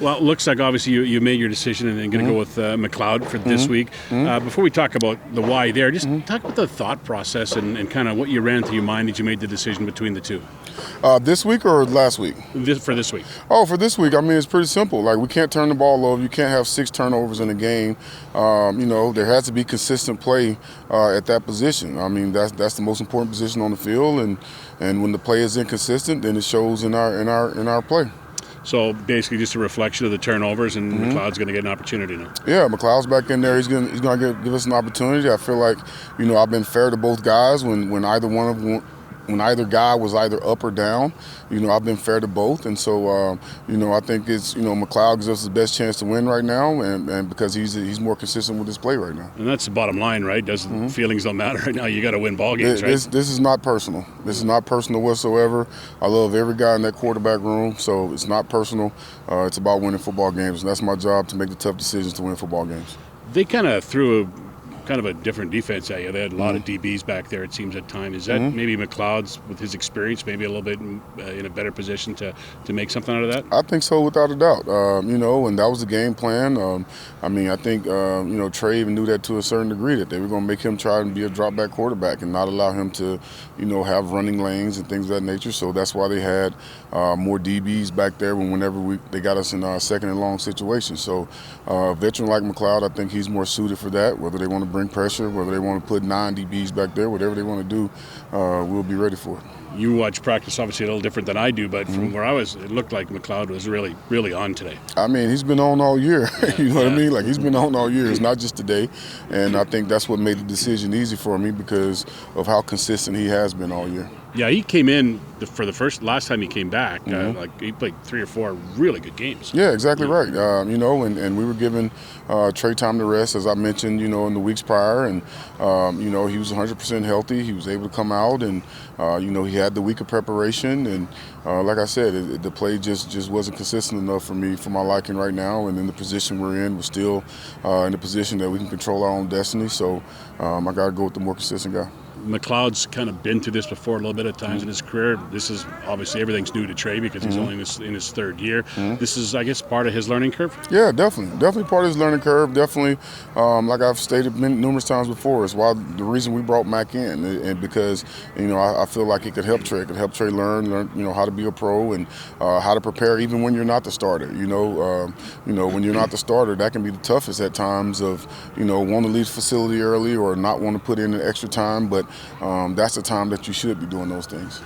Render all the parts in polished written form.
Well, it looks like obviously you made your decision and going to go with McLeod for this week. Before we talk about the why there, just talk about the thought process and kind of what you ran through your mind as you made the decision between the two. This week or last week? For this week. Oh, for this week, I mean, it's pretty simple. Like, we can't turn the ball over. You can't have 6 turnovers in a game. There has to be consistent play at that position. I mean, that's the most important position on the field, and when the play is inconsistent, then it shows in our play. So basically, just a reflection of the turnovers, and McLeod's going to get an opportunity now. Yeah, McLeod's back in there. He's going to give us an opportunity. I feel like, I've been fair to both guys when either guy was either up or down. I've been fair to both, and so I think it's McLeod gives us the best chance to win right now, and because he's more consistent with his play right now. And that's the bottom line, right? Feelings don't matter right now. You got to win ball games, right? This is not personal. This is not personal whatsoever. I love every guy in that quarterback room, so it's not personal. It's about winning football games, and that's my job, to make the tough decisions to win football games. They kind of threw a different defense at you. They had a lot of DBs back there, it seems, at times. Is that maybe McLeod's, with his experience, maybe a little bit in a better position to make something out of that? I think so, without a doubt. And that was the game plan. I think Trey even knew that to a certain degree, that they were going to make him try and be a drop-back quarterback and not allow him to, have running lanes and things of that nature. So that's why they had more DBs back there whenever they got us in second and long situations. So a veteran like McLeod, I think he's more suited for that, whether they want to bring pressure, whether they want to put 9 DBs back there, whatever they want to do, we'll be ready for it. You watch practice obviously a little different than I do, but from where I was, it looked like McLeod was really, really on today. I mean, he's been on all year. You know what I mean? Like, he's been on all year. It's not just today. And I think that's what made the decision easy for me, because of how consistent he has been all year. Yeah, he came in for the last time he came back. He played 3 or 4 really good games. Yeah, exactly right. And we were giving Trey time to rest, as I mentioned, in the weeks prior. And, he was 100% healthy. He was able to come out, and, he had the week of preparation. And like I said, the play just wasn't consistent enough for me, for my liking right now. And in the position we're in, we're still in a position that we can control our own destiny. So I got to go with the more consistent guy. McLeod's kind of been through this before a little bit at times in his career. This is obviously, everything's new to Trey because he's only in his 3rd year. This is, I guess, part of his learning curve? Yeah, definitely part of his learning curve. Definitely, like I've stated numerous times before, is why the reason we brought Mac in, and because I feel like it could help Trey. It could help Trey learn how to be a pro, and how to prepare even when you're not the starter. When you're not the starter, that can be the toughest at times, of want to leave the facility early or not want to put in an extra time, but that's the time that you should be doing those things.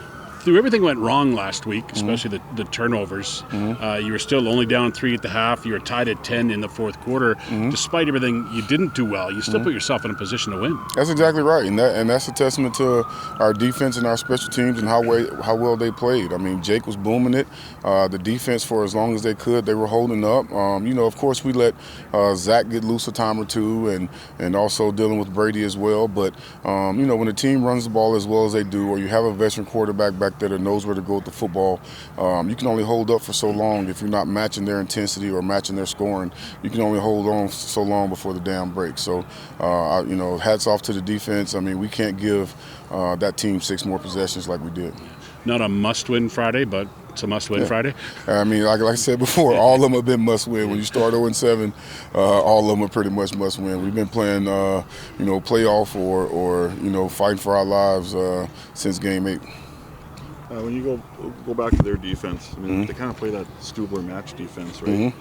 Everything went wrong last week, especially the turnovers. You were still only down 3 at the half. You were tied at 10 in the 4th quarter. Despite everything you didn't do well, you still put yourself in a position to win. That's exactly right, and that's a testament to our defense and our special teams and how well they played. I mean, Jake was booming it. The defense, for as long as they could, they were holding up. Of course, we let Zach get loose a time or two, and also dealing with Brady as well. But when a team runs the ball as well as they do, or you have a veteran quarterback back there that knows where to go with the football, you can only hold up for so long if you're not matching their intensity or matching their scoring. You can only hold on so long before the dam breaks. So, hats off to the defense. I mean, we can't give that team 6 more possessions like we did. Not a must-win Friday, but it's a must-win Friday. I mean, like I said before, all of them have been must-win. When you start 0-7, all of them are pretty much must-win. We've been playing, playoff or fighting for our lives since Game 8. When you go back to their defense, I mean, they kind of play that Stubler match defense, right?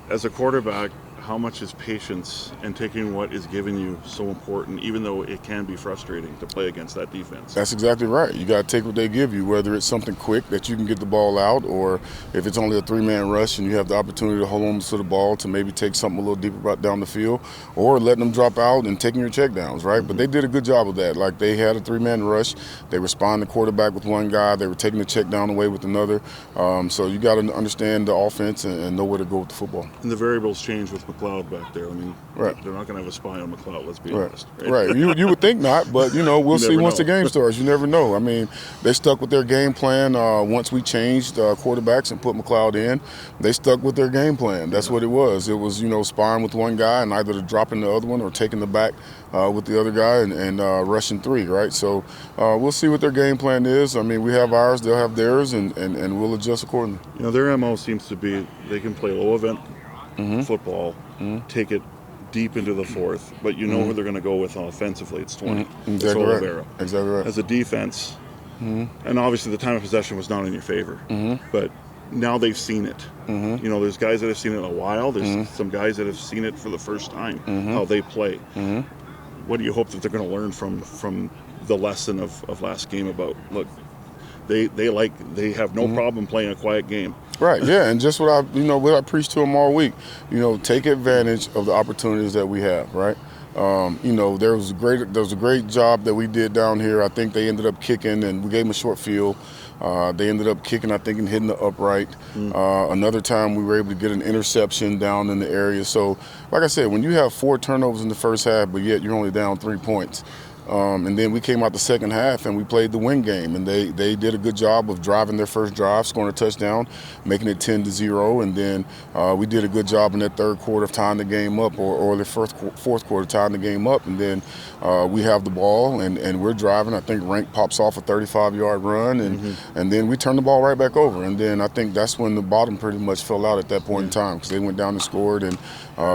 As a quarterback, how much is patience and taking what is giving you so important, even though it can be frustrating to play against that defense? That's exactly right. You got to take what they give you, whether it's something quick that you can get the ball out, or if it's only a 3-man rush and you have the opportunity to hold on to the ball to maybe take something a little deeper down the field, or letting them drop out and taking your checkdowns, right? But they did a good job of that. Like, they had a 3-man rush. They respond to quarterback with one guy. They were taking the check down away with another. So you got to understand the offense and know where to go with the football. And the variables change with McLeod back there. I mean, Right. they're not going to have a spy on McLeod. Let's be Right. honest. Right. You would think not, but we'll see never once the know. game starts. You never know. I mean, they stuck with their game plan. Once we changed quarterbacks and put McLeod in, they stuck with their game plan. That's what it was. It was sparring with one guy and either dropping the other one or taking the back with the other guy and rushing three. Right. So we'll see what their game plan is. I mean, we have ours, they'll have theirs, and we'll adjust accordingly. Their MO seems to be they can play low event football, take it deep into the fourth, but who they're going to go with offensively. It's 20. Exactly right. Exactly right. As a defense, and obviously the time of possession was not in your favor, but now they've seen it. There's guys that have seen it in a while. There's some guys that have seen it for the first time, how they play. What do you hope that they're going to learn from the lesson of last game about, look, they have no problem playing a quiet game. Right, yeah, and just what I preach to them all week, take advantage of the opportunities that we have, right? There was a great job that we did down here. I think they ended up kicking, and we gave them a short field. They ended up kicking, I think, and hitting the upright. Another time we were able to get an interception down in the area. So, like I said, when you have 4 turnovers in the first half, but yet you're only down 3 points, and then we came out the second half and we played the win game, and they did a good job of driving their first drive, scoring a touchdown, making it 10-0, and then we did a good job in that third quarter of tying the game up, or the fourth quarter tying the game up, and then we have the ball and we're driving. I think Rank pops off a 35-yard run, and then we turn the ball right back over, and then I think that's when the bottom pretty much fell out at that point in time, because they went down and scored, and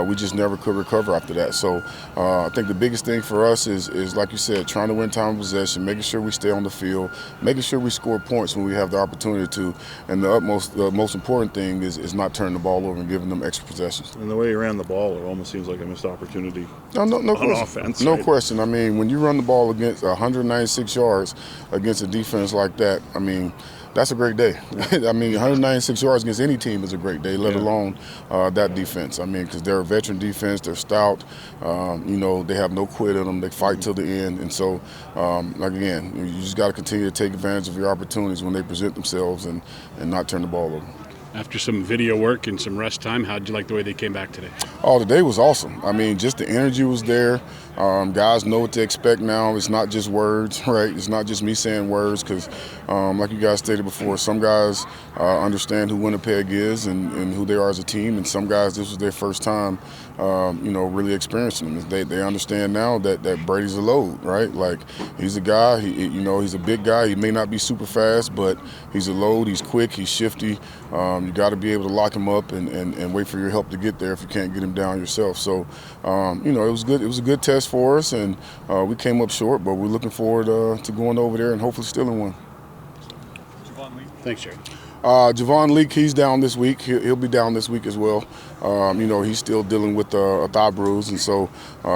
we just never could recover after that. So I think the biggest thing for us is like you said, trying to win time of possession, making sure we stay on the field, making sure we score points when we have the opportunity to, and the most important thing is not turning the ball over and giving them extra possessions. And the way you ran the ball, it almost seems like a missed opportunity no on question. offense. No right? question. I mean, when you run the ball against 196 yards against a defense like that, I mean, that's a great day. I mean, 196 yards against any team is a great day, let alone that defense. I mean, because they're a veteran defense, they're stout, they have no quit in them, they fight till the end. And so, again, you just got to continue to take advantage of your opportunities when they present themselves and not turn the ball over. After some video work and some rest time, how did you like the way they came back today? Oh, today was awesome. I mean, just the energy was there. Guys know what to expect now. It's not just words, right? It's not just me saying words, because like you guys stated before, some guys understand who Winnipeg is and who they are as a team, and some guys, this was their first time, really experiencing them. They understand now that Brady's a load, right? Like, he's a guy, he's a big guy. He may not be super fast, but he's a load. He's quick, he's shifty. You got to be able to lock him up and wait for your help to get there if you can't get him down yourself. So, it was good. It was a good test for us, and we came up short, but we're looking forward to going over there and hopefully stealing one. Thanks, Jerry. Javon Leak, he's down this week. He'll be down this week as well. He's still dealing with a thigh bruise, and so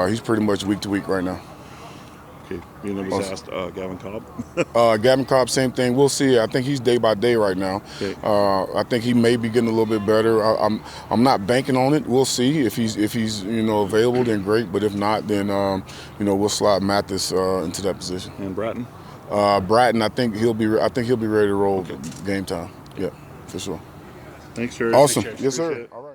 he's pretty much week to week right now. Okay, you never asked Gavin Cobb? Gavin Cobb, same thing. We'll see. I think he's day by day right now. Okay. I think he may be getting a little bit better. I'm not banking on it. We'll see if he's available, then great. But if not, then we'll slide Mathis into that position. And Bratton? Bratton, I think he'll be ready to roll game time. Yeah, for sure. Thanks, Jerry. Awesome. Thanks, Yes, sir. Appreciate it. All right.